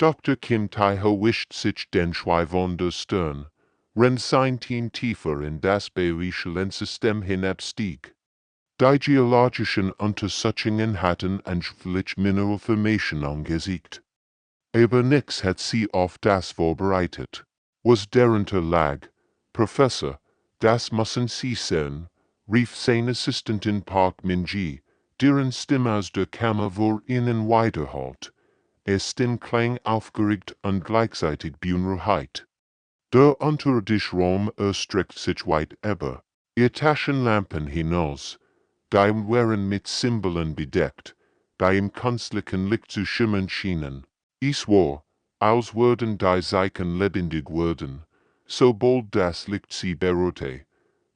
Dr. Kim Taiho wischt sich den Schweifon der Stern, wenn sein Team tiefer in das Bereichslensystem hinabstieg. Die geologischen Untersuchungen hatten anschließend Mineralformation gesiegt. Aber nix hat sie auf das vorbereitet. Was darunter lag, Professor, das müssen Sie sehen, rief sein Assistentin Park Min-ji, deren Stimme aus der Kammer vor ihnen weiterhallt. Stimme klang aufgeregt und gleichzeitig beunruhigt. Der unterirdische Raum erstreckt sich weit über ihr Taschenlampen hinaus, die waren mit Symbolen bedeckt, die im künstlichen Licht zu schimmern schienen. Es war, als würden die Zeichen lebendig werden, sobald das Licht sie berührte.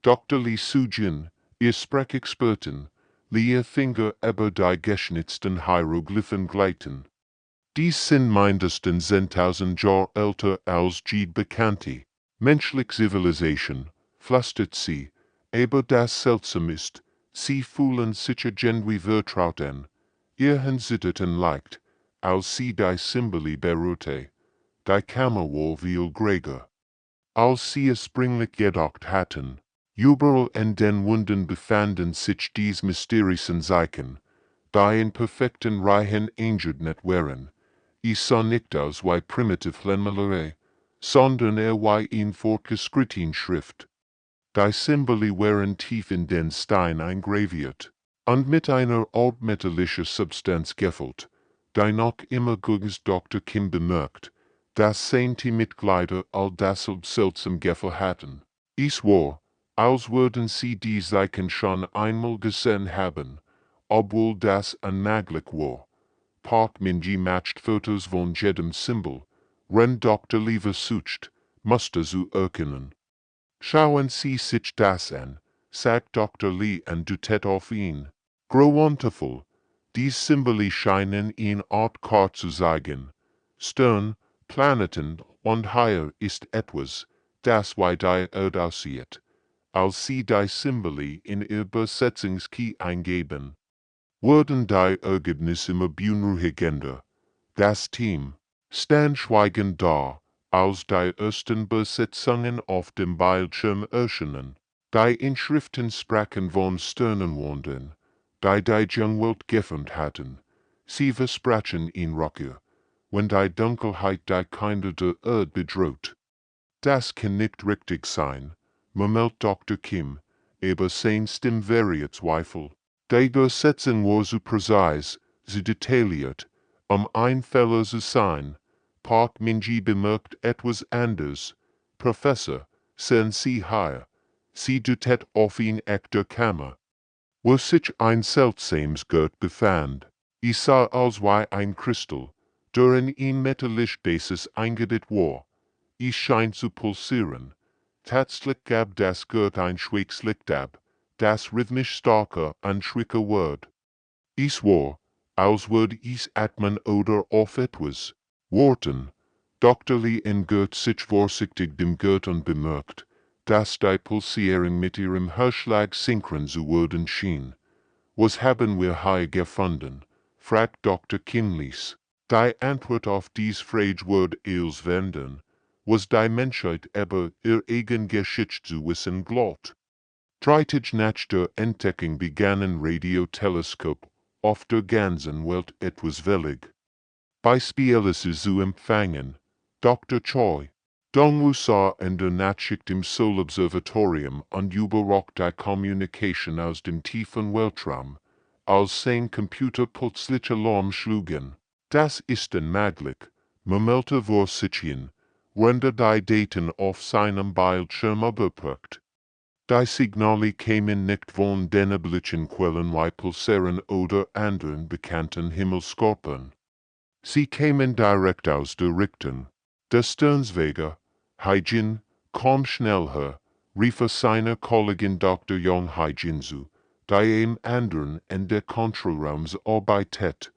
Dr. Lee Soo-jin, ihr Sprechexpertin, ließ ihr Finger über die geschnitzten Hieroglyphen gleiten. Dies sind mindestens 10.000 Jahre älter als die bekannte menschliche Zivilisation, flüstert sie, aber das seltsam ist, sie fühlen sich irgendwie vertraut an. Ihr Zitterten leicht, als sie die Symbole berührte. Die Kammer war viel gräger. Als sie es springlich gedacht hatten, überall in den Wunden befanden sich dies mysteriösen Zeichen, die in perfekten Reihen eingeordnet waren. Ich sah nicht aus wie Primitivlenmalerei, sondern wie in fortgeschrittenen Schrift. Die Symbole waren tief in den Stein eingraviert und mit einer altmetallischen Substanz gefüllt, die noch immer gegen Dr. Kim bemerkt, dass seine Mitglieder all dasselbe seltsam Gefühl hatten. Es war, als würden sie die Zeichen schon einmal gesehen haben, obwohl das unmöglich war. Park Min-ji matcht Fotos von jedem Symbol, wenn Dr. Lee versucht, Muster zu erkennen. Schauen Sie sich das an, sagt Dr. Lee und deutet auf ihn. Grauenvoll, die Symbole scheinen in Art klar zu zeigen. Stern, Planeten und Heier ist etwas, das wie die Erde aussieht, als sie die Symbole in ihr Besetzungskey eingeben. Wurden die Ergebnisse immer beunruhigender. Das Team stand schweigend da, als die ersten Besetzungen auf dem Bildschirm erschienen. Die Inschriften sprachen von Sternenwunden, die Jungwelt geformt hatten. Sie versprachen in Rückkehr, wenn die Dunkelheit die Kinder der Erde bedroht. Das kann nicht richtig sein, murmelt Dr. Kim, aber sein Stimme wäre Zweifel. Die Übersetzung war so präzise, so detailliert, ein Fehler zu sein. Park Min-ji bemerkt etwas anderes. Professor, sehen Sie hier. Sie deutet auf ihn der Kammer, wo sich ein seltsames Gurt befand. Ich sah als wie ein Kristall, der in ein metallisch Basis eingebettet war. Es scheint zu pulsieren. Tatsächlich gab das Gurt ein schwaches Licht ab, das rhythmisch starker und schwächer wurde. Es war, als würde es atmen oder auf etwas warten. Dr. Lee Gurt sich vorsichtig dem Gurt und bemerkt, dass die Pulsierung mit ihrem Herzschlag synchron zu werden schien. Was haben wir hier gefunden? Fragt Dr. Kinleys. Die Antwort auf dies Frage wird als wenden, was die Menschheit über ihr eigen Geschichte zu wissen glaubt. Dreitig nach der Entdeckung begannen Radioteleskop auf der ganzen Welt etwas wellig. Beispiele zu empfangen. Dr. Choi, Dong sah in der Nachtschicht im Solobservatorium und überwacht die Kommunikation aus dem tiefen Weltraum, als sein Computer plötzlich Alarm schlugen. Das ist unmöglich, murmelte Vorsitzchen, wenn die Daten auf seinem Bildschirm überprüft. Die Signale kämen nicht von den üblichen Quellen wie Pulsaren oder anderen bekannten Himmelskörpern. Sie kämen direkt aus der Richtung des Sternswege. Haijin, komm schnell her, rief seiner Kollegin Dr. Jong Haijin zu, die im anderen in der Kontrollraums arbeitet.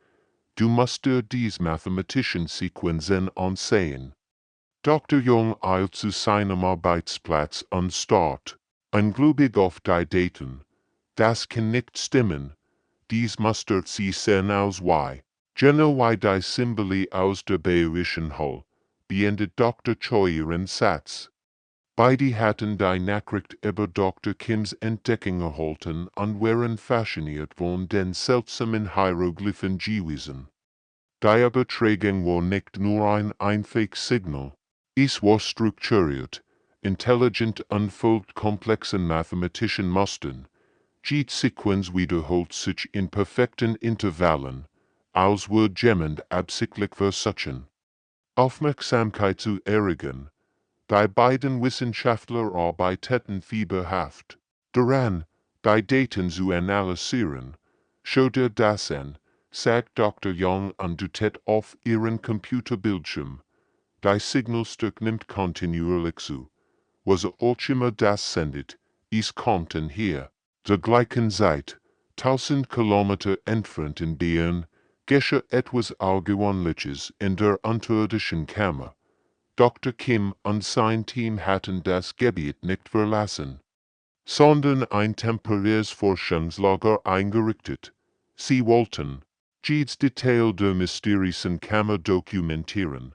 Du musst dir dies mathematischen Sequenzen ansehen. Dr. Jong eilt zu seinem Arbeitsplatz und starrt ungläubig auf die Daten. Das kann nicht stimmen. Dies mustert sie sehen aus wie Jenner wie die Symbole aus der bayerischen Hall, beendet Dr. Choi ihren Satz. Beide hatten die Nachricht über Dr. Kims Entdeckung erhalten und waren fasziniert von den seltsamen Hieroglyphen gewesen. Die Übertragung war nicht nur ein einfaches Signal, es war strukturiert, intelligent und folgt komplexen mathematischen Mustern. Jede Sequenz wiederholt sich in perfekten Intervallen, als würde jemand absichtlich versuchen, Aufmerksamkeit zu erregen. Die beiden Wissenschaftler arbeiteten fieberhaft daran, die Daten zu analysieren. Schau dir das an, sagt Dr. Young und deutet auf ihren Computerbildschirm. Die Signalstück nimmt kontinuierlich zu. Was auch immer das sendet, es konnten hier, der gleichen Zeit, 1000 Kilometer entfernt in Bern, geschah etwas Außergewöhnliches in der unterirdischen Kammer. Dr. Kim und sein Team hatten das Gebiet nicht verlassen, sondern ein temporäres Forschungslager eingerichtet. Sie wollten jedes Detail der mysteriösen Kammer dokumentieren.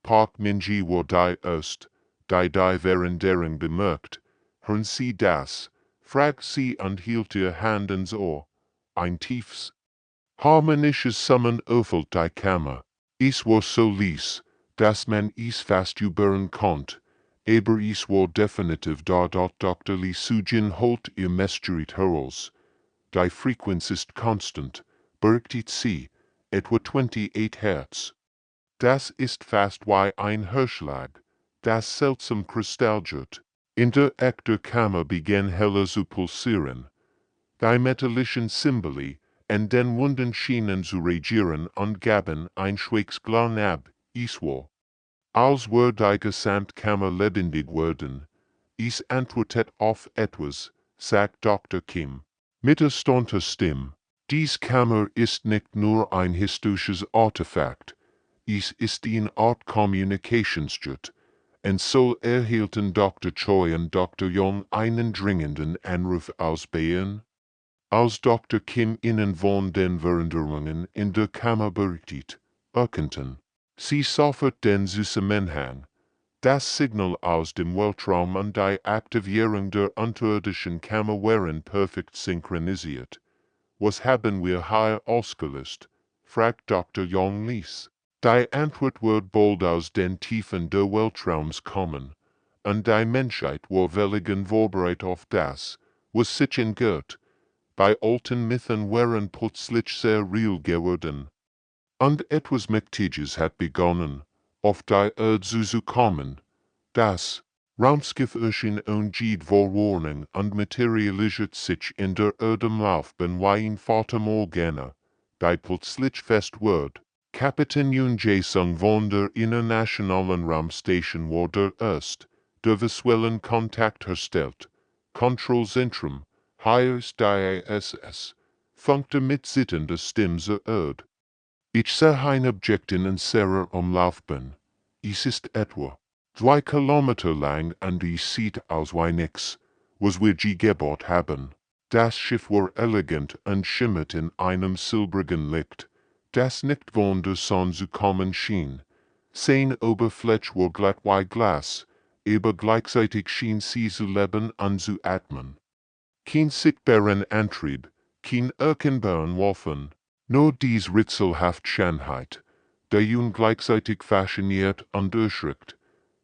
Park Minji war die Erst, die Veränderung bemerkt. Hören Sie das? Fragt sie und hielt ihr Hand ins Ohr. Ein tiefes, harmonisches Summen öffelt die Kammer. Es war so leise, dass man es fast hören konnte, aber es war definitiv da. Dr. Lee Sujin holt ihr Messgerät heraus. Die Frequenz ist konstant, berichtet sie, etwa 28 Hertz. Das ist fast wie ein Herzschlag, das seltsam kristallgiert. In der Eck der Kammer begann heller zu pulsieren. Die metallischen Symbole, an den Wunden schienen zu reagieren und gaben ein schwaches Glan ab. Es war, als würde die Gesamtkammer lebendig werden. Es antwortet auf etwas, sagt Dr. Kim. Mit erstaunter Stimme. Dies Kammer ist nicht nur ein historisches Artefakt. Es ist eine Art Kommunikationsjet. Und so erhielten Dr. Choi und Dr. Young einen dringenden Anruf aus Bayern. Als Dr. Kim ihnen von den Veränderungen in der Kammer berichtet, erkannten sie sofort den Zusammenhang. Das Signal aus dem Weltraum und die Aktivierung der unterirdischen Kammer waren perfekt synchronisiert. Was haben wir hier ausgelöst? Fragt Dr. Young Lees. Die Antwort wird bald aus den Tiefen des Weltraums kommen, und die Menschheit war völlig vorbereitet auf das, was sich entgeht. Bei alten Mythen waren plötzlich sehr real geworden. Und etwas Mächtiges hat begonnen, auf die Erde zu kommen. Das Raumschiff erschien ohne jede Vorwarnung und materialisiert sich in der Erdumlaufbahn wie ein Fata Morgana, die plötzlich fest wird. Kapitän Yoon Jae-sung von der Internationalen Raumstation war der Erste, der visuellen Kontakt herstellt. Kontrollzentrum, heißt die ISS, funkte mit sittender Stimme zur Erde. Ich sah ein Objekt in unserer Umlaufbahn. Es ist etwa 2 Kilometer lang und es sieht aus wie nix, was wir je gebaut haben. Das Schiff war elegant und schimmert in einem silbrigen Licht, das nicht von der Sonne zu kommen schien. Seine Oberfläche war glatt wie Glas, aber gleichzeitig schien sie zu leben und zu atmen. Kein sichtbaren Antrieb, kein erkennbaren Waffen, nur dies rätselhaft Schönheit, der ihn gleichzeitig fasziniert und erschreckt.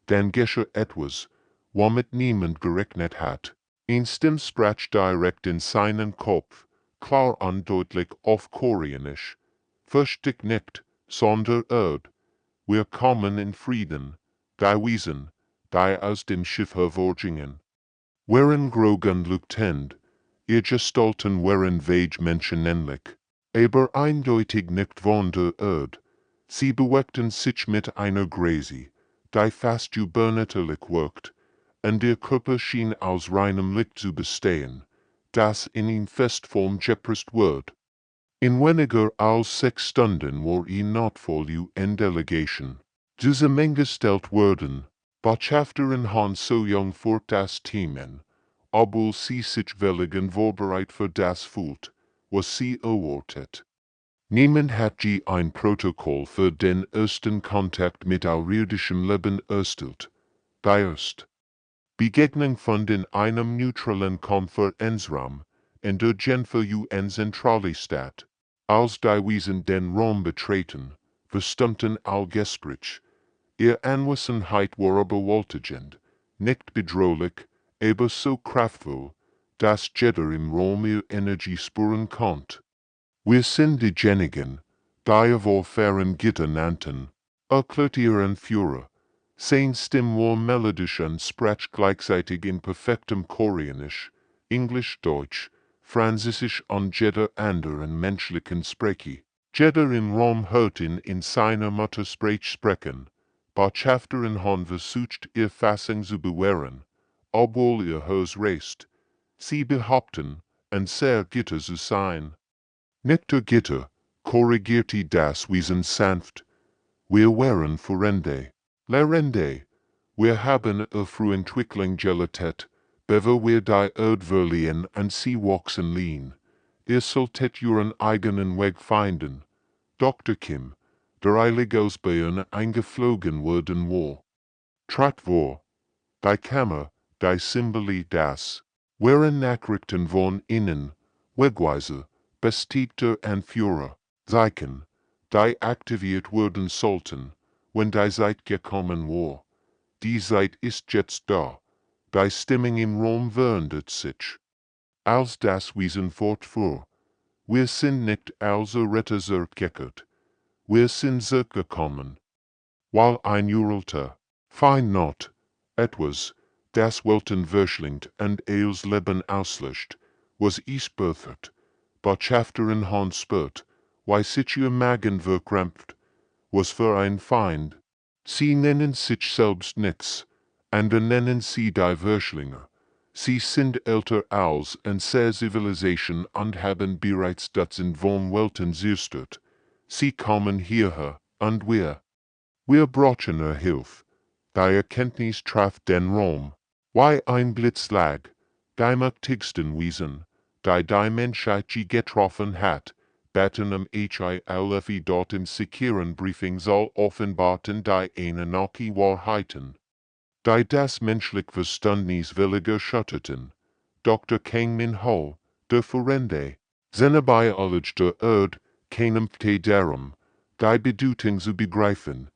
Dann geschah etwas, womit niemand gerechnet hat. Ein Stimme sprach direkt in seinen Kopf, klar und deutlich auf Koreanisch. Fürchtet nicht, sondern Erd. Wir kommen in Frieden. Die Wesen, die aus dem Schiff hervorgingen, waren grog und leuchtend. Ihr Gestalten waren vage menschenähnlich, aber eindeutig nicht von der Erde. Sie bewegten sich mit einer Grazie, die fast übernatürlich wirkt, und ihr Körper schien aus reinem Licht zu bestehen, das in ihm Festform gepresst wird. In weniger als 6 Stunden war ihn notvoll UN-Delegation zusammengestellt worden. Botschafterin Han So-Young führt das Team an, obwohl sie sich völlig vorbereitet für das fühlt, was sie erwartet. Niemand hat je ein Protokoll für den ersten Kontakt mit außerirdischem Leben erstellt. Die erst Begegnung fand in einem neutralen Konferenzraum in der Genfer UN-Zentrale statt. Als die Wesen den Raum betreten, verstummten all Gespräch. Ihr Anwesenheit war überwältigend, nicht bedrohlich, aber so kraftvoll, dass jeder im Raum ihr Energie spüren konnte. Wir sind diejenigen, die wir fern Gitter nannten, erklärt ihren Führer. Sein Stimme war melodisch und sprach gleichzeitig in perfektem Koreanisch, Englisch, Deutsch, Französisch und jeder anderen menschlichen Sprache. Jeder im Raum hört ihn in seiner Muttersprache sprechen. Botschafterin Hon versucht ihr Fassung zu bewähren, obwohl ihr Haus reißt. Sie behaupten, ein sehr Gitter zu sein. Nicht der Gitter, korrigierte das Wesen sanft. Wir waren Freunde. Lerende. Wir haben Frühentwicklung geletet, bevor wir die Erde verliehen und sie wachsen ließen. Ihr solltet euren eigenen Weg finden. Dr. Kim, der eilig aus Bayern eingeflogen worden war. Trat vor. Die Kammer, die Symbole das. Waren Nachrichten von innen, Wegweiser, Bestiegter und Führer, Zeichen, die aktiviert werden sollten, wenn die Zeit gekommen war. Die Zeit ist jetzt da. Die Stimmung im Raum verändert sich. Als das Wesen fortfuhr. Wir sind nicht als Retter zurückgekehrt. Wir sind zurückgekommen. While ein Uralter, fein not, etwas, das Welten verschlingt und eils Leben auslöscht, was is berthert, Botschafterin Hon spürt, why sich ihr Magen verkrampft, was für ein Feind. Sie nennen sich selbst nichts, andere nennen sie die Verschlinger. Sie sind älter als und sehr Zivilisation und haben bereits Dutzend von Welten zerstört. Sie kommen hierher, und wir brauchen Hilfe. Die Erkenntnis traf den Raum. Wie ein Blitzschlag, die mächtigsten Wesen, die Menschheit je getroffen hat, baten HFY dort im sicheren Briefing soll offenbarten die Anarchie Wahrheiten. Die das menschlich Verständnis williger schütterten. Dr. Kang Min Ho, der Freunde, seine Biologie der Erde, kämpfte darum, die Bedeutung zu begreifen.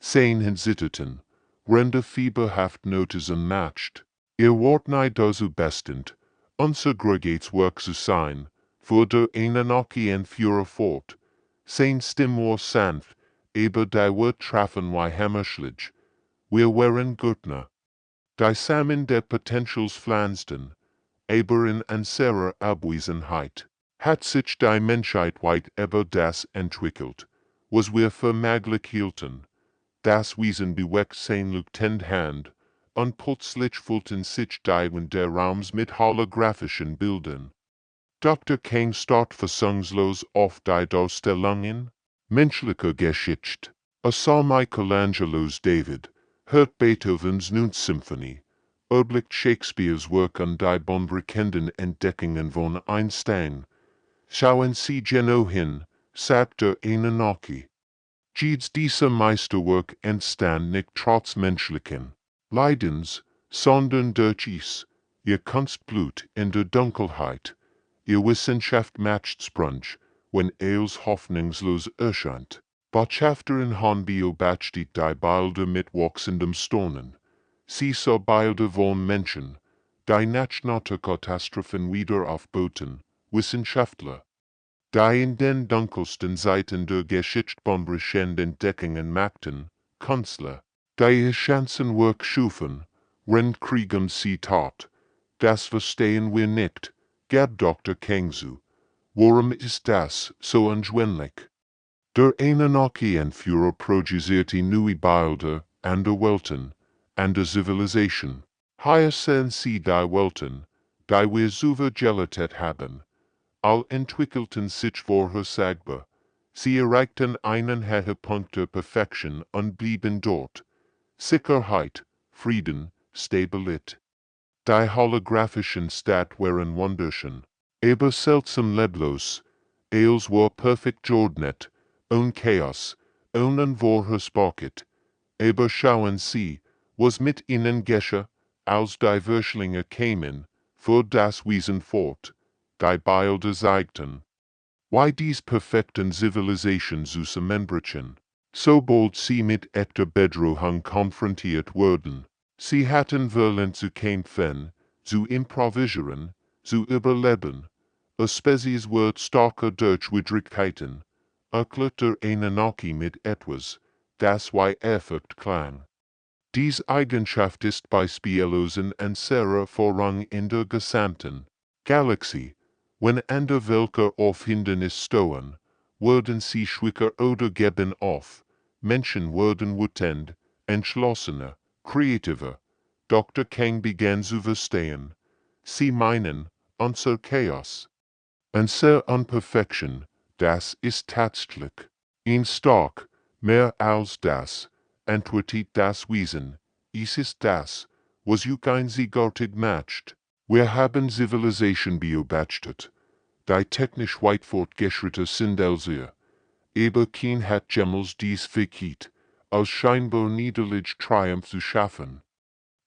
Sein hinsitterten, rende fieberhaft Notizen matcht. Ihr wart nicht dazu bestimmt, unser Gregatswerk zu sein, für der Anarchie und Führer fort. Sein Stimme war sanft, aber die Wort trafen wie Hammerschläge. Wir waren Gürtner. Die Samen der Potentials pflanzten, aber in unserer Abwesenheit hat sich die Menschheit weit über das entwickelt, was wir für möglich hielten. Das Wesen bewegt sein Leuchtend Hand, und plötzlich füllten sich die Wände der Raums mit holographischen Bildern. Dr. Kang starrt fassungslos auf die Darstellungen menschlicher Geschichte. Sah Michelangelos David, hört Beethovens Symphonie, erblickt Shakespeares Werk an die bahnbrechenden Entdeckungen von Einstein. Schauen Sie genau hin, sagt der Anarchie. Dieser Meisterwerk entstand nicht trotz menschlichen Leidens, sondern durch ihr Kunstblut in der Dunkelheit. Ihr Wissenschaft macht Sprung, wenn es hoffnungslos erscheint. Botschafterin Hon beobachtet die Bilder mit wachsendem Staunen. Sie sah Bilder von Menschen, die nach Naturkatastrophen wieder aufbauten, Wissenschaftler, die in den dunkelsten Seiten der Geschichte bahnbrechende Entdeckungen machten, Künstler, die ihr Schanzenwerk schufen, Kriegen sie tat. Das verstehen wir nicht, gab Dr. Kang zu. Warum ist das so unschwindlig? Der Anarchieanführer produzierte neue Bilder an der Welten, an der Zivilisation. Hier sehen Sie die Welten, die wir souvergelitet haben. All entwickelten sich vorhersagbar. Sie erreichten einen Höhepunkt der Perfektion und blieben dort. Sicherheit, Frieden, Stabilität. Die holographischen Stadt waren wunderschön, aber seltsam leblos. Eels war perfekt geordnet, ohne Chaos, ohne Vorherspocket. Aber schauen Sie, was mit ihnen geschah, als die Verschlinge kämen, für das Wesen fort, die Bilder zeigten. Why dies perfekten Zivilisation zusammenbrechen. Sobald sie mit echter Bedrohung konfrontiert wurden, sie hatten wollen zu kämpfen, zu improvisieren, zu überleben. A Spezies wird starker durch Widrigkeiten, erklärte eine Anarchie mit etwas, das wie Ehrfurcht klang. Dies Eigenschaft ist bei Spiellosen und sehr Vorrang in der gesamten Galaxie. Wenn andere Völker auf Hindernis stoßen, würden sie schwächer oder geben auf. Menschen würden wütend, entschlossener, kreativer. Dr. Kang begann zu verstehen. Sie meinen, unser Chaos. Unser Unperfection, das ist tatsächlich. In stark, mehr als das, antwortet das Wesen. Es ist das, was euch einzigartig macht. Wir haben Zivilisation beobachtet. Die technisch weit fortgeschrittene sind als ihr. Aber kein hat jemals dies verkehrt, aus scheinbar niederlich Triumph zu schaffen.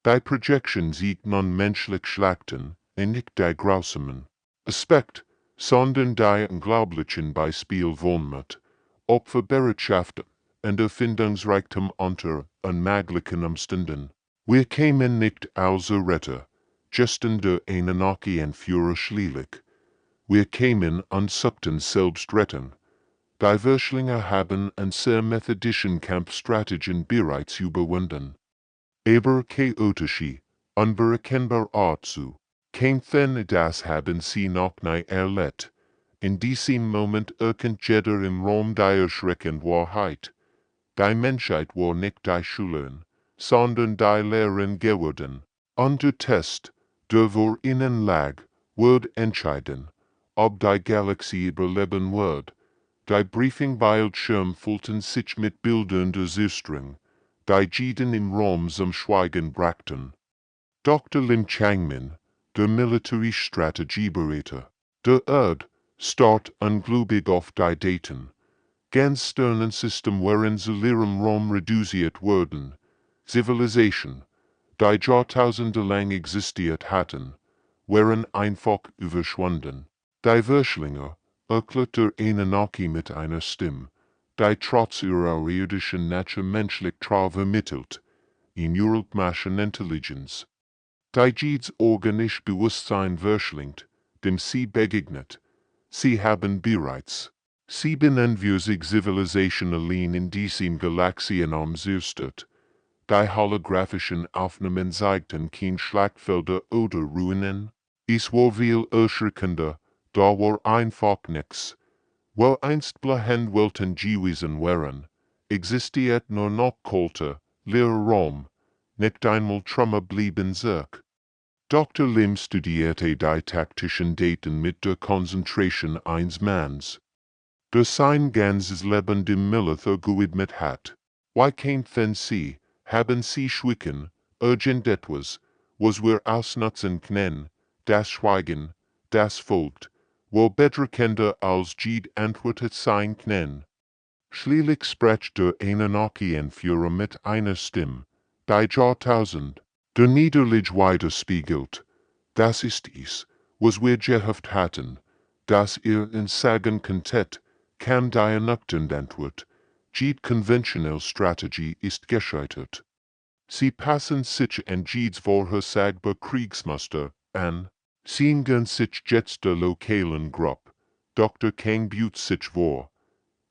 Die Projection sieht man menschlich Schlachten, nicht die grausamen Aspekt, sondern die unglaublichen Beispiel Wohnmut, Opferbereitschaft und Erfindungsreichtum unter unmöglichen Umständen. Wir kämen nicht außer Retter, gesten der Anarchie und Führer schließlich. Wir kämen und suchten selbst retten. Die Verschlinge haben an sehr methodischen Kampfstrategien bereits überwunden. Aber chaotische, unberechenbar Art zu kämpfen, das haben sie noch nie erlebt. In diesem Moment erkennt jeder im Raum die erschreckende Wahrheit. Die Menschheit war nicht die Schülern, sondern die Lehrerin geworden. Und der Test, der vor ihnen lag, wird entscheiden, ob die Galaxie überleben wird. Die Briefing-Bildschirm füllten sich mit Bildern der Zerstörung, die jeden im Raum zum Schweigen brachten. Dr. Lim Changmin, der Military-Strategieberater der Erde, starrt ungläubig auf die Daten. Ganz Sternensystem waren zu leerem Raum reduziert worden. Zivilisation, die Jahrtausende lang existiert hatten, waren einfach überschwunden. Die Verschlinge, erklärte Anarchie mit einer Stimme, die trotz ihrer irdischen Natur menschlich trau vermittelt, in ihrer Maschenintelligenz. Die jedes organisch Bewusstsein verschlingt, dem sie begegnet. Sie haben bereits 47 Zivilisationen allein in diesem Galaxienorm zerstört. Die holographischen Aufnahmen zeigten kein Schlachtfelder oder Ruinen. Es war viel erschreckender, da war einfach nichts. Wo einst blahend Welten gewesen waren, existiert nur noch kalter, leerer Raum, nicht einmal Trümmer blieben zurück. Dr. Lim studierte die taktischen Daten mit der Konzentration eines Manns, der sein ganzes Leben dem Militär gewidmet hat. Wie kämpfen Sie, haben Sie schwiegen, urgent etwas, was wir ausnutzen können, das Schweigen, das folgt, wo bedenkender als jede antwortet sein können. Schließlich spricht der Anarchieanführer mit einer Stimme, die Jahrtausend, der niederlich widerspiegelt. Das ist es, was wir gehofft hatten, dass ihr in sagen könntet, kam die ernüchternde Antwort. Jede konventionelle Strategie ist gescheitert. Sie passen sich an jedes vorhersagbar Kriegsmuster an. Sie gehen sich jetzt der lokalen Gruppe. Dr. Kang bietet sich vor.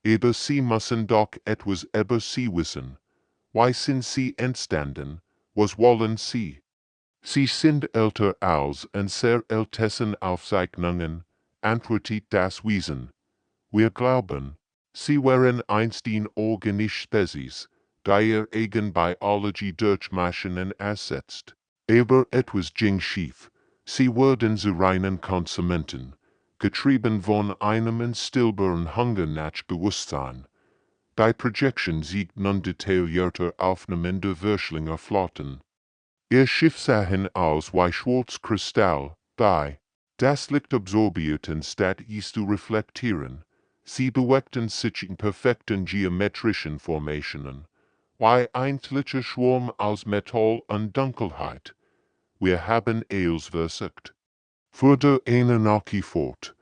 Aber sie müssen doch etwas über sie wissen. Wie sind sie entstanden? Was wollen sie? Sie sind älter als und sehr ältesten Aufzeichnungen, antwortet das Wesen. Wir glauben, sie waren einst in organische Spezies, die ihr eigen Biologie durch Maschinen ersetzt. Aber etwas ging schief. Sie wurden zu reinen Konsumenten, getrieben von einem unstillbaren Hunger nach Bewusstsein. Die Projection sieht nun detaillierter Aufnahmen der Verschlinge flotten. Ihr Schiff sahen aus wie Schwarzkristall, die Das Licht absorbiert statt es zu reflektieren. Sie bewegten sich in perfekten geometrischen Formationen. Wie ein lichter Schwarm aus Metall und Dunkelheit. Wir haben es versucht. Fuhr Anunnaki fort.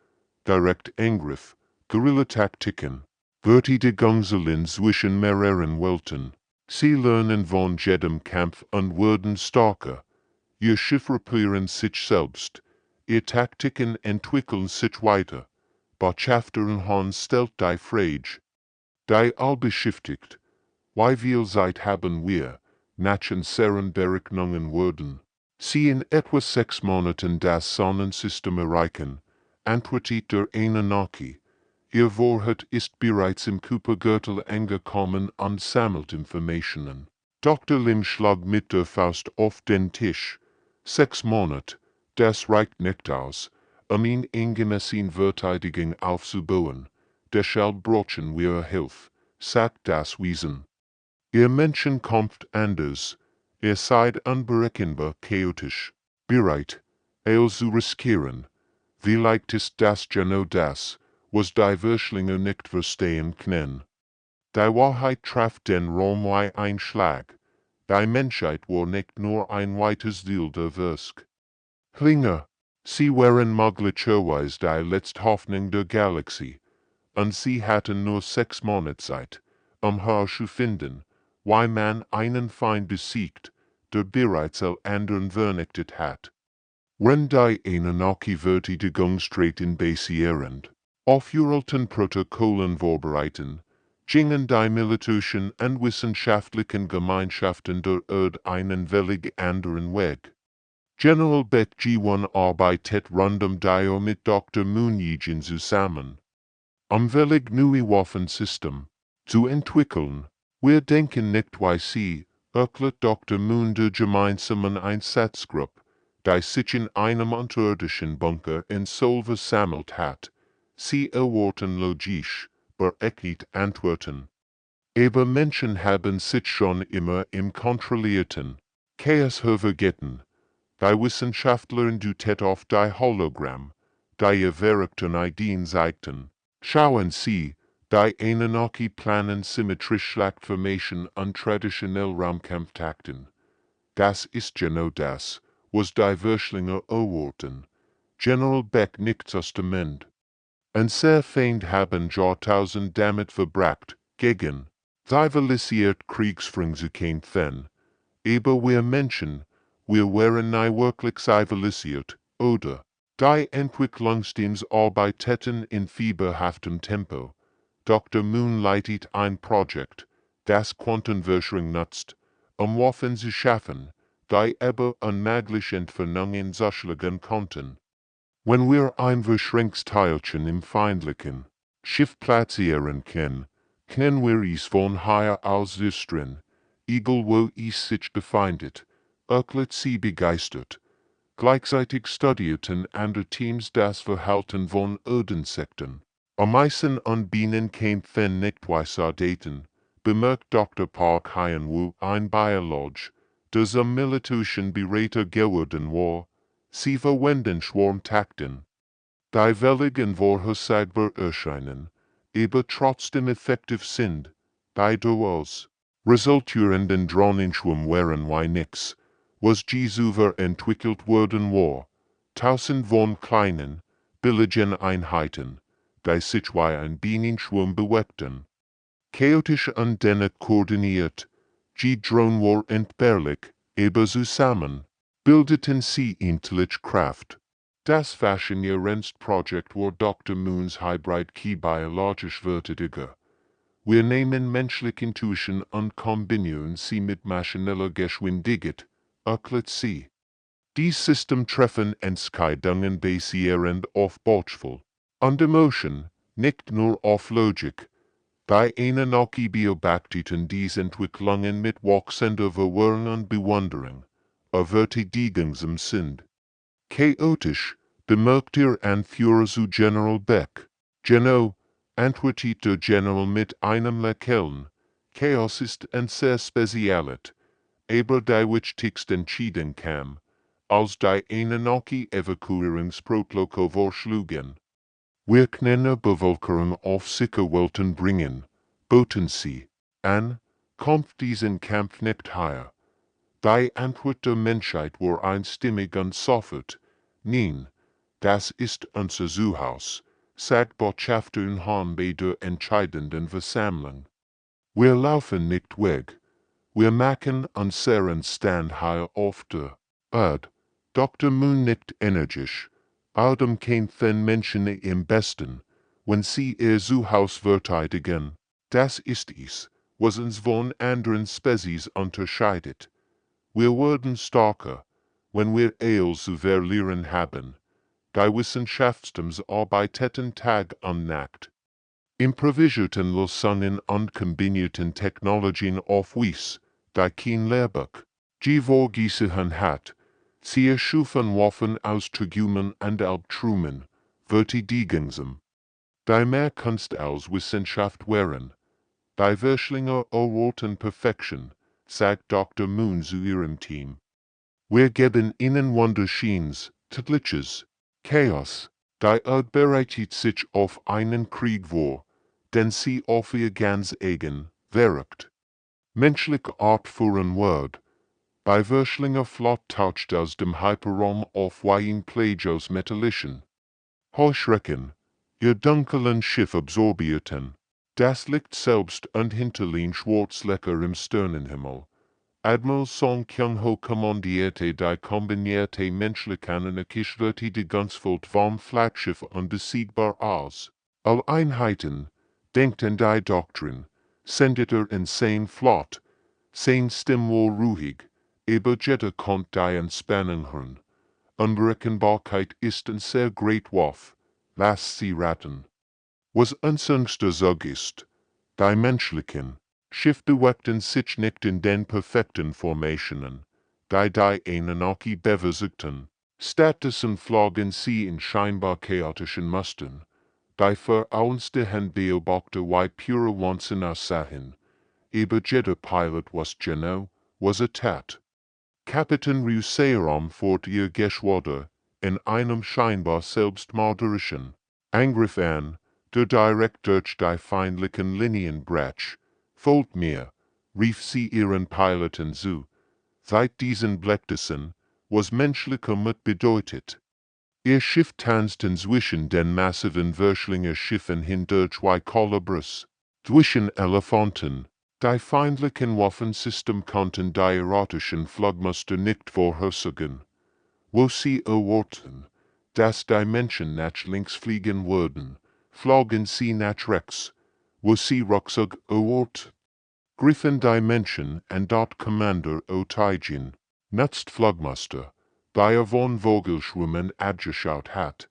Direkt Angriff, Guerillataktiken, Vertitigungseln zwischen mehreren Welten. Sie lernen von jedem Kampf und werden stärker. Ihr Schiff reparieren sich selbst. Ihr Taktiken entwickeln sich weiter. Botschafteren Hahn stellt die Frage. Die allbeschäftigt. Wie viel Zeit haben wir, Nachen Seren Berechnungen werden. Sie in etwa 6 Monaten das Sonnensystem erreichen, antwortet der Anunnaki. Ihr Vorrat ist bereits im Kuipergürtel angekommen und sammelt Informationen. Dr. Lim schlug mit der Faust auf den Tisch. 6 Monate, das reicht nicht aus, ihn angemessen Verteidigung aufzubauen. Deshalb brauchen wir Hilfe, sagt das Wesen. Ihr Menschen kommt anders. Ihr seid unberechenbar chaotisch. Bereit, es zu riskieren. Vielleicht ist das genau das, was die Würschlinge nicht verstehen können. Die Wahrheit traf den Raum wie ein Schlag. Die Menschheit war nicht nur ein weites Ziel der Wursk. Klinger, sie waren möglicherweise die letzte Hoffnung der Galaxie, und sie hatten nur 6 Monate Zeit, herauszufinden, wie man einen Feind besiegt, der bereits alle anderen vernichtet hat. Wenn die Anunnaki-Verteidigungstreten basierend auf uralten Protokollen vorbereiten, gingen die militärischen und wissenschaftlichen Gemeinschaften der Erde einen völlig anderen Weg. General Beck G1 arbeitet rundum mit Dr. Moonyigen zusammen. Völlig neue Waffensystem zu entwickeln. Wir denken nicht wie sie, erklärt Dr. Moon der gemeinsamen Einsatzgruppe, die sich in einem unterirdischen Bunker in Seoul versammelt hat. Sie erwarten logisch, berechnet Antworten. Aber Menschen haben sich schon immer im kontrollierten Chaos vergessen. Die Wissenschaftler dutet auf die Hologramm, die ihr verrückten Ideen zeigten. Schauen Sie, die Anunnaki planen symmetrisch Schlachtformation und traditionell Raumkampftakten. Das ist genau das, was die Würschlinge erwarten. General Beck nickt zustimmend. Und sehr Feind haben Jahrtausend damit verbracht, gegen zivilisiert Kriegsführung zu kämpfen. Aber wir Menschen, wir wären nie wirklich zivilisiert, oder? Die Entwicklungsteams arbeiteten in fieberhaftem Tempo. Dr. Moon leitet ein Projekt, das Quantenforschung nutzt, Waffen zu schaffen, die aber unmöglich Entfernungen zerschlagen konnten. Wenn wir ein Verschränksteilchen im feindlichen Schiff platzieren können wir es von hier aus drin, egal wo es sich befindet, erklärt sie begeistert. Gleichzeitig studierten andere Teams das Verhalten von Erdensekten. Ameisen und Bienen kämpfen nicht wie Soldaten, bemerkt Dr. Park Hyun-woo, ein Biologe, der zum militärischen Berater geworden war. Sie verwenden Schwarmtakten, die völlig unvorhersehbar erscheinen, aber trotzdem effektiv sind. Die daraus resultierenden Drohnenschwarm waren wie nix, was Jesuver entwickelt worden war. Tausend von kleinen, billigen Einheiten, die sich wie ein Bienenschwarm bewegten. Chaotisch und dennoch koordiniert, die Drohnen war entbehrlich, aber zusammen bildeten sie intelligente Kraft. Das Faszinierendste-Projekt war Dr. Moons Hybrid-Key biologisch Verteidiger. Wir nehmen menschliche Intuition und kombinieren sie mit maschineller Geschwindigkeit, erklärt sie. Dies System treffen Entscheidungen basierend auf Bauchgefühl und Emotion, nicht nur auf Logik. Die Anunnaki beobachteten diese Entwicklungen mit wachsender Verwirrung und Bewunderung, verteidigungsam sind. Chaotisch, bemerkt ihr Anführer zu General Beck. Genau, antwortet der General mit einem Lächeln. Chaos ist ein sehr spezielles, aber die wichtigste Entscheidung kam, als die Anunnaki Evakuierungsprotocol vorschlugen. Wir können Bevölkerung auf sichere Welten bringen, boten sie an, kommt diesen Kampf nicht her. Die Antwort der Menschheit war einstimmig und sofort, nein, das ist unser Zuhause, sagt Botschafter Unhan bei der entscheidenden Versammlung. Wir laufen nicht weg. Wir machen unseren Stand hier auf der Erde. Dr. Moon nickt energisch. Adam kennt den Menschen im besten, wenn sie ihr Zuhause verteidigen. Das ist es, was uns von anderen Spezies unterscheidet. Wir werden stärker, wenn wir alles zu verlieren haben. Die Wissenschaftsstums arbeiteten Tag und Nacht. Improvisierten Lösungen und kombinierten Technologien auf Wies, die kein Lehrbuch vorgesehen hat. Sie erschufen Waffen aus Trügungen und Albträumen, verteidigungsam. Die mehr Kunst als Wissenschaft wären. Die Verschlinger erwarten Perfektion, sagt Dr. Moon zu ihrem Team. Wir geben ihnen Wunderscheins, Titliches, Chaos. Die Erde bereitet sich auf einen Krieg vor, den sie auf ihr ganz eigen wirkt. Menschliche Art führen wird. Bei Verschlinger Flott taucht aus dem Hyperraum auf Wein Plagos metallischen Heuschrecken, ihr dunklen Schiff absorbierten. Das Licht selbst und hinterlin Schwarzlecker im Sternenhimmel. Admiral Song Kyung-ho kommandierte die kombinierte menschlichen und die Gunsfold vom Flaggschiff unbesiegbar aus. All Einheiten, denkt an die Doktrin, sendet in sein Flott, sein Stimmwohl ruhig, aber jeder kommt die Entspannung hören. Unberechenbarkeit ist ein sehr great Waff, lasst sie raten. Was unser Sog ist, die menschlichen, Schiff bewegten sich nicht in den perfekten Formationen, die Anunnaki beversiegten. Stattdessen flogen sie in scheinbar chaotischen Mustern, die für uns die Hand beobachter wie pure Wahnsinn aussahen. Aber jeder Pilot was genau, was tat. Kapitän Ruseram fort ihr Geschwader, in einem scheinbar selbstmörderischen Angriff an, der direkt durch die feindlichen Linien brach. Folgt mir, rief sie ihren Piloten zu. Seit diesen Blechtissen, was menschlicher Mut bedeutet. Ihr Schiff tanzte zwischen den massiven Verschlinger Schiffen hinter zwei Kolibris, zwischen Elefanten. Die feindlichen Waffensystem konnten die erotischen Flugmuster nicht vorhersagen. Wo sie erwarten, dass die Menschen nach links fliegen würden, flogen sie nach rechts. Wo sie Rucksack erwarten, griffen die Menschen an dort Commander Otaijin, nutzt Flugmuster, die von Vogelschwimmen abgeschaut hat.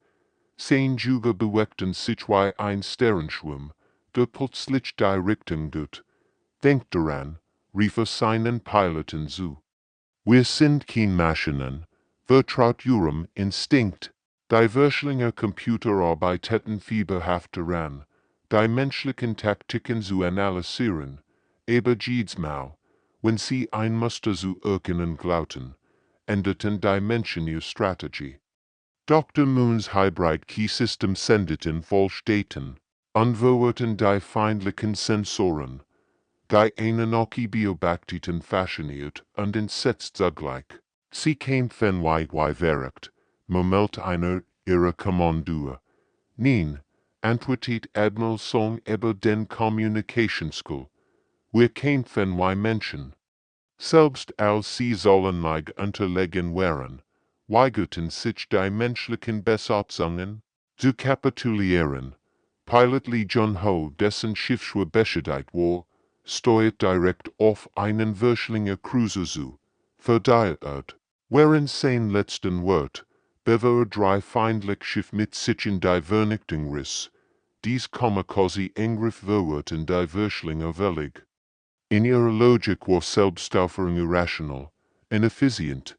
Sein Juga bewegten sich wie ein Sternschwimm, der plötzlich die Richtung tut. Denkt daran, rief seinen Piloten zu. Wir sind kein Maschinen, vertraut Ihrem Instinkt. Die Verschlinger Computer arbeiteten fieberhaft daran, die menschlichen Taktiken zu analysieren, aber jedes Mal, wenn sie ein Muster zu erkennen glaubten, änderten die Menschen ihre Strategie. Dr. Moons Hybrid-Key-System sendeten Vollstädten, unverwirrten die feindlichen Sensoren. Die Anunnaki beobachteten fasziniert und entsetzt zugleich. Sie kämpfen wie verrückt, murmelt einer ihrer Kommandur. Nein, antwortet Admiral Song über den Communication School. Wir kämpfen wie Menschen. Selbst als sie Zollenleig unterlegen wären, weigerten sich die menschlichen Besatzungen zu kapitulieren. Pilot Lee Jun-ho, dessen Schiff beschädigt war, steuert direkt auf einen Verschlinger Cruiser zu. Verdiert, während sein letzten Wort, bewahr drei feindliche Schiff mit sich in die Vernichtung riss. Dies Kamikaze Angriff verwirrten die Verschlinger völlig. In ihrer Logik war Selbstaufführung irrational, ineffizient,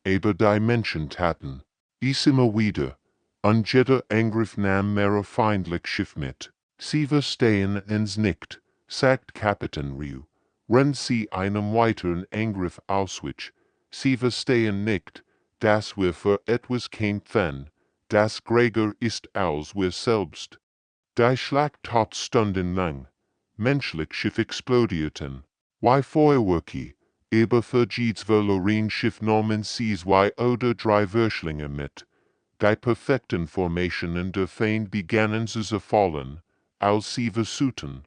aber die Menschen taten es immer wieder, und jeder Angriff nahm mehrere feindliche Schiff mit. Sie verstehen uns nicht, sagt Kapitän Ryu, wenn sie einem weiteren Angriff auswich. Sie verstehen nicht, das wir für etwas kämpfen, das Gregor ist als wir selbst. Die Schlacht tat stundenlang, menschlich Schiff explodierten, wie Feuerwerke, aber für jedes verloren Schiff nahmen sie 2 oder 3 Wörschlinge mit. Die perfekten Formationen der Feind begannen zu zerfallen, als sie versuchten,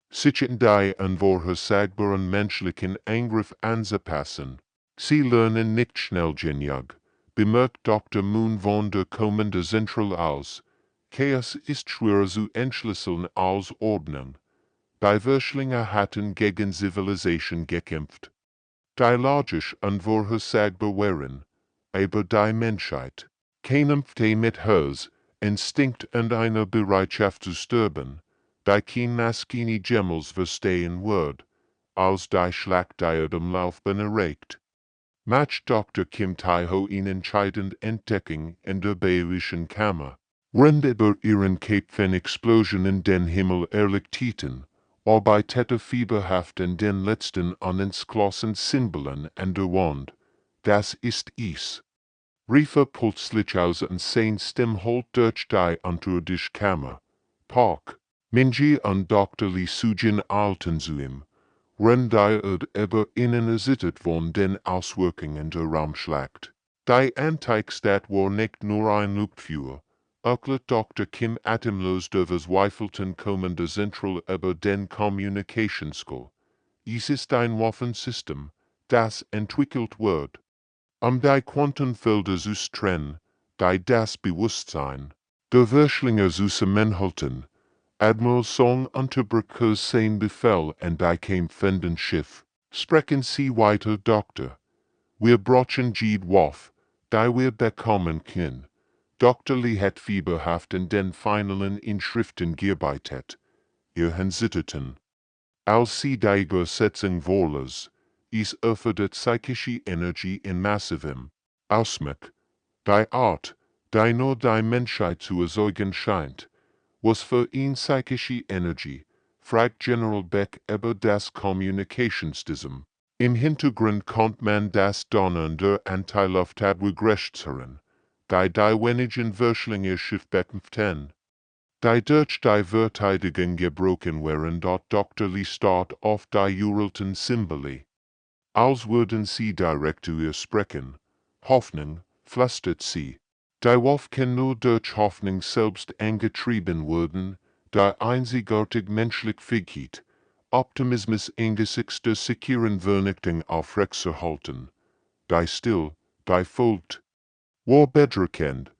sich in die unvorhersagbaren menschlichen Angriff anzupassen. Sie lernen nicht schnell genug, bemerkt Dr. Moon von der kommende Zentral aus. Chaos ist schwerer zu entschlüsseln als Ordnung. Die Wörschlinge hatten gegen Zivilisation gekämpft, die logisch unvorhersagbar waren, aber die Menschheit kämpfte mit Hass, Instinkt und einer Bereitschaft zu sterben, die kein Maskini Gemmels verstehen wird, als die Schlacht die dem Laufbahn erreicht. Macht Dr. Kim Taiho ihn entscheidend Entdeckung in der bayerischen Kammer. Rennt über ihren Kämpfen-Explosionen den Himmel erlichteten, arbeitete fieberhaft in den letzten unentschlossenen Symbolen an der Wand. Das ist es. Rief plötzlich aus und sein Stimme holt durch die unterirdische Kammer. Park. Minji und Dr. Lee Sujin eilten zu ihm. Rendai über ihnen erzittert von den Auswirkungen der Raumschlacht. Die Antikstat war nicht nur ein Lügführer, erklärt Dr. Kim atemlos der verzweifelten kommende Zentral über den Communicationskurs. Es ist ein Waffensystem, das entwickelt wird, die Quantenfelder zu trennen, die das Bewusstsein der Wörschlinge zu zusammenhalten. Admiral Song unterbrach sein Befehl an die kämpfenden Schiff. Sprechen Sie weiter, Doktor. Wir brauchen jede Waffe, die wir bekommen können. Dr. Lee hat fieberhaft in den finalen Inschriften gearbeitet. Ihr zitterten. Als sie die Übersetzung vorlas, es erfordert psychische Energie in massivem Ausmaß. Die Art, die nur die Menschheit zu erzeugen scheint, was für ihn psychische Energie, fragt General Beck über das Kommunikationssystem. Im Hintergrund konnte man das Donnern der Antiluftabwehrgeschütze hören, die wenigen Wörschlinge Schiff bekämpften. Die durch die Verteidigung gebrochen waren, dort Dr. Lee start auf die uralten Symbole. Als würden sie direkt zu ihr sprechen. Hoffnung, flüstert sie. Die Waffe kann nur durch Hoffnung selbst angetrieben werden, die einzigartig menschliche Fähigkeit, Optimismus angesichts der sicheren Vernichtung aufrechtzuerhalten. Die still, die folgt. War bedrückend.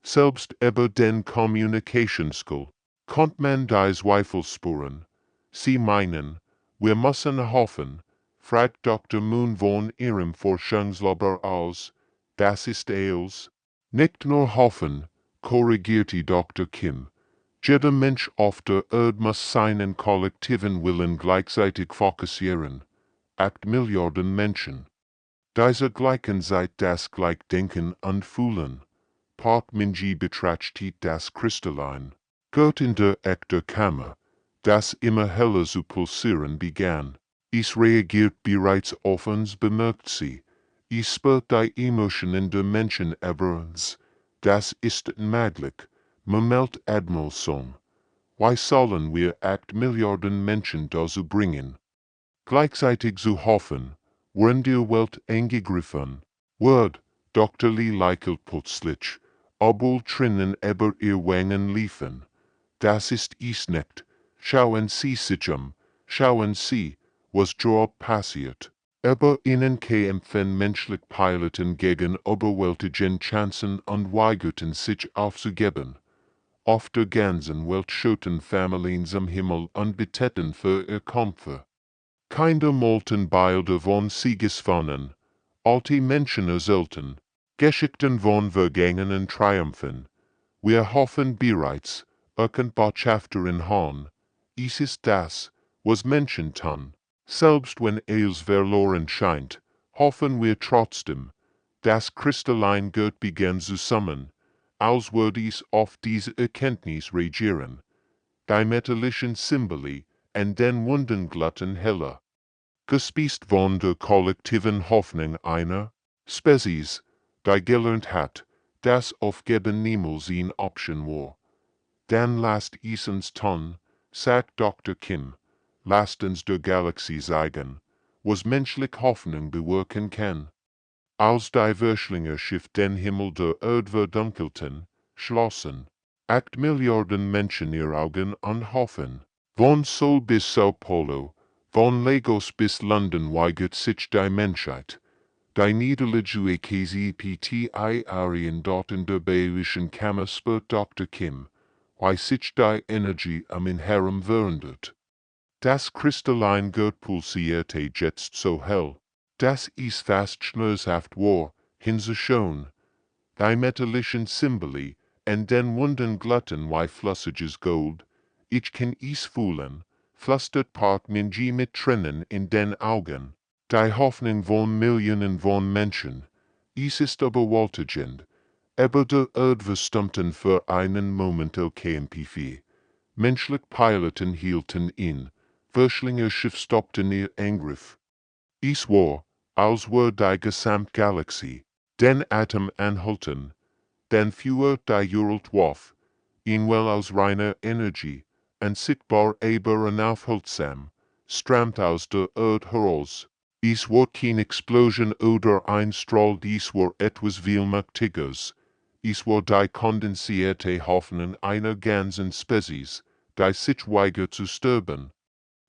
Selbst über den Kommunikationskurs konnte man die Zweifel spüren. Sie meinen, wir müssen hoffen, fragt Dr. Moon von ihrem Forschungslabor aus. Das ist alles. Nicht nur hoffen, korrigierte Dr. Kim. Jeder Mensch auf der Erde muss seinen kollektiven Willen gleichzeitig fokussieren. 8 Milliarden Menschen. Diese gleichen seit das Gleichdenken und Fühlen. Park Minji betrachtet das Kristallin. Gott in der Eck Kammer, das immer heller zu pulsieren begann. Es reagiert bereits auf uns, bemerkt sie. Es spürt die Emotionen der Menschen über uns. Das ist möglich, murmelt Admiral Song. Wie sollen wir 8 Milliarden Menschen dazu bringen, gleichzeitig zu hoffen, wenn die Welt angegriffen wird? Dr. Lee lächelt plötzlich, obwohl Tränen über ihr Wangen liefen. Das ist es nicht. Schauen Sie sich schauen Sie, was dort passiert. Über ihnen kämpfen menschliche Piloten gegen überwältigende Chancen und weigerten sich aufzugeben. Auf der ganzen Welt schauten Familien zum Himmel und beteten für ihr Kämpfer. Kinder malten Bilder von Siegesfahnen, alte Menschen erzählten Geschichten von vergangenen Triumphen. Wir hoffen bereits, erkennt Botschafter in Hahn. Es ist das, was Menschen tun. Selbst wenn es verloren scheint, hoffen wir trotzdem. Das Kristallin Gott begann zusammen, als würde es auf diese Erkenntnis reagieren. Die metallischen Symbole an den Wunden glatten heller. Gespeist von der kollektiven Hoffnung einer Spezies, die gelernt hat, das aufgeben niemals in Option war. Dann lasst uns tun, sagt Dr. Kim, lasst uns der Galaxie zeigen, was menschlich Hoffnung bewirken kann. Als die Wörschlinge Schiff den Himmel der Erde verdunkelten, schlossen 8 Milliarden Menschen ihr Augen anhoffen. Von Seoul bis Sao Paulo, von Lagos bis London weigert sich die Menschheit. Die niederliche KZPTI dort in der bayerischen Kammer spürt Dr. Kim, why sich die Energie am Inherem verandert. Das Kristallin Gott pulsierte jetzt so hell, dass es fast schmerzhaft war, hinzuschauen. Die metallischen Symbole, en den Wunden glatten wie flüssiges Gold, ich kann es fühlen, flüstert Part Minji mit Tränen in den Augen. Die Hoffnung von Millionen von Menschen, es ist überwältigend, aber der Erde verstummten für einen Moment LKMPV. Menschliche Piloten hielten in, Wörschlinger Schiff stoppten ihr Angriff. Es war, als wär die Gesamtgalaxie, den Atom anhalten, den Führer die Uralt warf, ihn well aus reiner Energie, unsichtbar aber unaufhaltsam, strammt aus der Erde heraus. Es war keine Explosion oder ein Strahl, dies war etwas viel Mächtiges. Es war die kondensierte Hoffnung einer ganzen Spezies, die sich weigert zu sterben.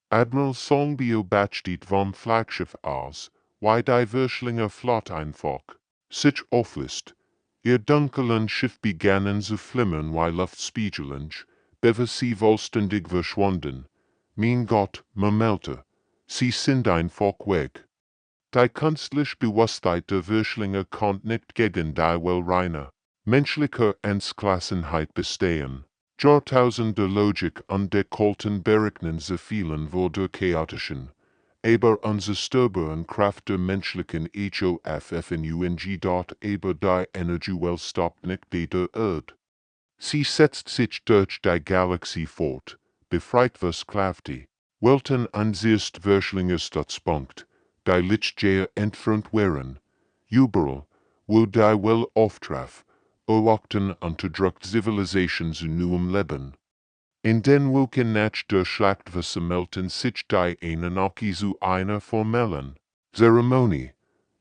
Admiral Songbio batschtet vom Flaggschiff aus, wie die Wörschlinger Flott einfach sich auflöst. Ihr dunklen Schiff begannen zu flimmern wie Luftspiegelung, bevor sie vollständig verschwanden. Mein Gott, Melte, sie sind einfach weg. Die künstliche Bewusstheit der Wörschlinge konnte nicht gegen die Wellreine menschliche Entsklassenheit bestehen. Jahrtausende Logik und dekolten Berechnungen sie fielen vor der chaotischen, aber unzerstörbaren Kraft der menschlichen HFY dort aber die Energiewelle stoppt nicht bei der Erde. Sie setzt sich durch die Galaxie fort, befreit versklavte, Welten ansirst Wörschlinger Stützpunkt, die Lichtjahre entfernt wären, überall, wo die Well auftraf, erwachten unterdrückt Zivilisationen zu neuem Leben. In den Wolken nach der Schlacht versammelten sich die Anunnaki zu einer formellen Zeremonie.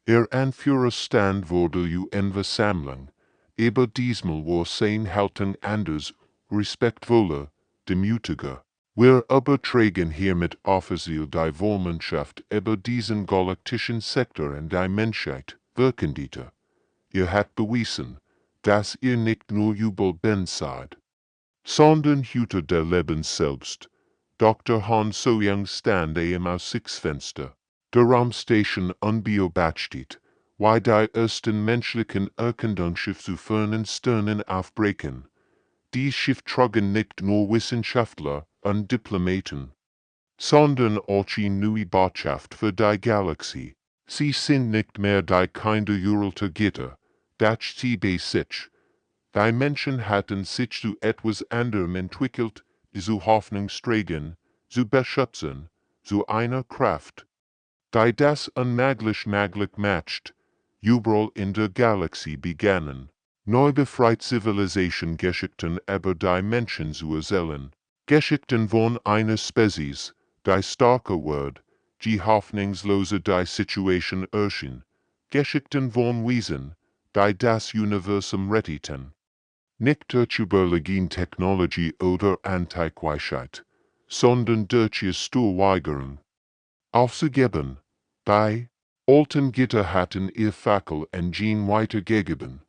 Ihr Anführer stand vor der UN-Versammlung, aber diesmal war sein Haltung anders, respektvoller, demütiger. Wir übertragen hiermit offiziell die Vormundschaft über diesen galaktischen Sektor an die Menschheit, Wirkendieter. Ihr habt bewiesen, dass ihr nicht nur Jubelband seid, sondern Hüter der Lebens selbst. Dr. Han So-Young stand am Aussichtsfenster der Raumstation unbeobachtet, wie die ersten menschlichen Erkundungsschiffe zu fernen Sternen aufbrechen. Dies Schiff trugen nicht nur Wissenschaftler und Diplomaten, sondern auch die neue Botschaft für die Galaxie. Sie sind nicht mehr die Kinder uralter Gitter, das sie bei sich. Die Menschen hatten sich zu etwas anderem entwickelt, zu Hoffnungsträgern, zu beschützen, zu einer Kraft, die das unmöglich macht, überall in der Galaxie begannen. Neu befreit Zivilisation Geschichten über die Menschen zu erzählen. Geschichten von einer Spezies, die starker wird, die hoffnungslose die Situation erschien. Geschichten von Wesen, die das Universum retteten. Nicht durch Überlegen Technologie oder Antiquität, sondern durch ihr Stuhlweigerung aufzugeben. Die Alten Götter hatten ihr Fackel an Jean weitergegeben,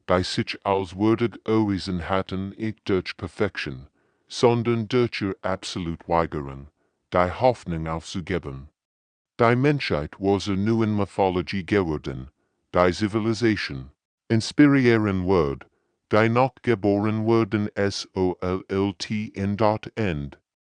die sich als würdig erwiesen hatten nicht durch Perfektion, sondern durch ihr Absolutweigerung, die Hoffnung aufzugeben. Die Menschheit war zur neuen Mythologie geworden, die Civilisation, inspirieren Word, die noch geboren wurden SOLLT in dort End,